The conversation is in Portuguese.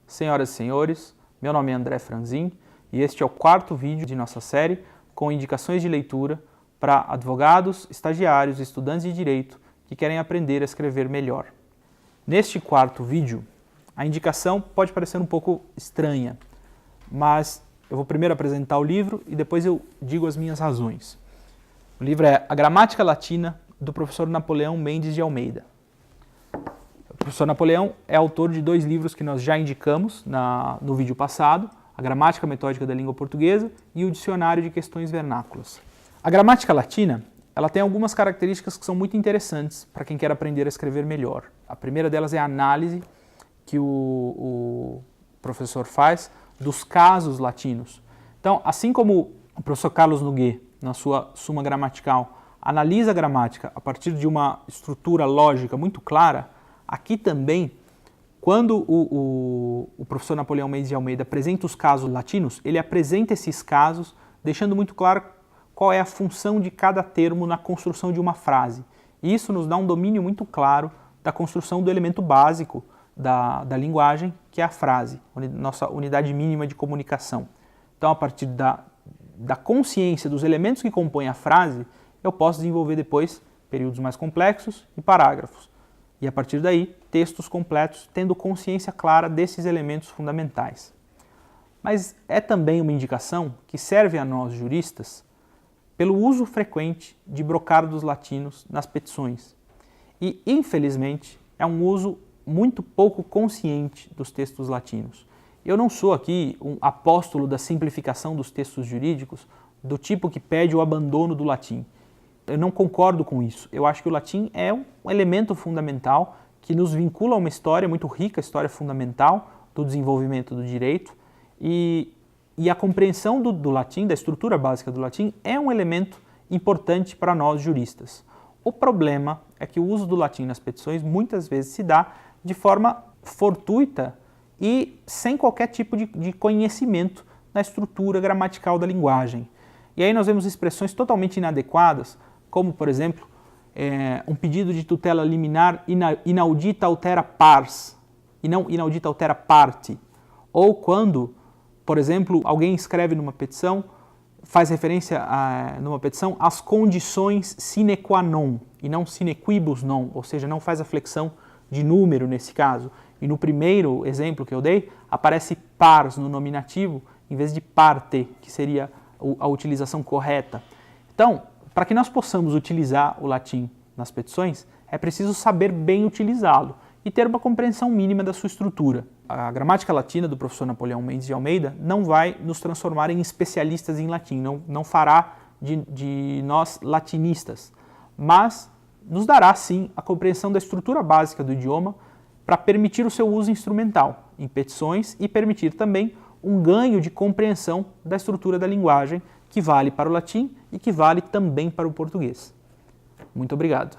Senhoras e senhores, meu nome é André Franzin e este é o quarto vídeo de nossa série com indicações de leitura para advogados, estagiários e estudantes de direito que querem aprender a escrever melhor. Neste quarto vídeo, a indicação pode parecer um pouco estranha, mas eu vou primeiro apresentar o livro e depois eu digo as minhas razões. O livro é A Gramática Latina, do professor Napoleão Mendes de Almeida. O professor Napoleão é autor de dois livros que nós já indicamos no vídeo passado, A Gramática Metódica da Língua Portuguesa e o Dicionário de Questões Vernáculas. A gramática latina, ela tem algumas características que são muito interessantes para quem quer aprender a escrever melhor. A primeira delas é a análise que o professor faz dos casos latinos. Então, assim como o professor Carlos Noguet, na sua Suma Gramatical, analisa a gramática a partir de uma estrutura lógica muito clara, aqui também, quando o professor Napoleão Mendes de Almeida apresenta os casos latinos, ele apresenta esses casos deixando muito claro qual é a função de cada termo na construção de uma frase. E isso nos dá um domínio muito claro da construção do elemento básico da linguagem, que é a frase, nossa unidade mínima de comunicação. Então, a partir da consciência dos elementos que compõem a frase, eu posso desenvolver depois períodos mais complexos e parágrafos. E a partir daí, textos completos, tendo consciência clara desses elementos fundamentais. Mas é também uma indicação que serve a nós, juristas, pelo uso frequente de brocardos latinos nas petições. E, infelizmente, é um uso muito pouco consciente dos textos latinos. Eu não sou aqui um apóstolo da simplificação dos textos jurídicos, do tipo que pede o abandono do latim. Eu não concordo com isso. Eu acho que o latim é um elemento fundamental que nos vincula a uma história muito rica, a história fundamental do desenvolvimento do direito, e a compreensão do latim, da estrutura básica do latim, é um elemento importante para nós juristas. O problema é que o uso do latim nas petições muitas vezes se dá de forma fortuita e sem qualquer tipo de conhecimento na estrutura gramatical da linguagem. E aí nós vemos expressões totalmente inadequadas, como, por exemplo, um pedido de tutela liminar inaudita altera pars, e não inaudita altera parte. Ou quando, por exemplo, alguém escreve numa petição, faz referência numa petição às condições sine qua non, e não sine quibus non, ou seja, não faz a flexão de número nesse caso. E no primeiro exemplo que eu dei, aparece pars no nominativo, em vez de parte, que seria a utilização correta. Então, para que nós possamos utilizar o latim nas petições, é preciso saber bem utilizá-lo e ter uma compreensão mínima da sua estrutura. A gramática latina do professor Napoleão Mendes de Almeida não vai nos transformar em especialistas em latim, não fará de nós latinistas, mas nos dará sim a compreensão da estrutura básica do idioma para permitir o seu uso instrumental em petições e permitir também um ganho de compreensão da estrutura da linguagem que vale para o latim e que vale também para o português. Muito obrigado.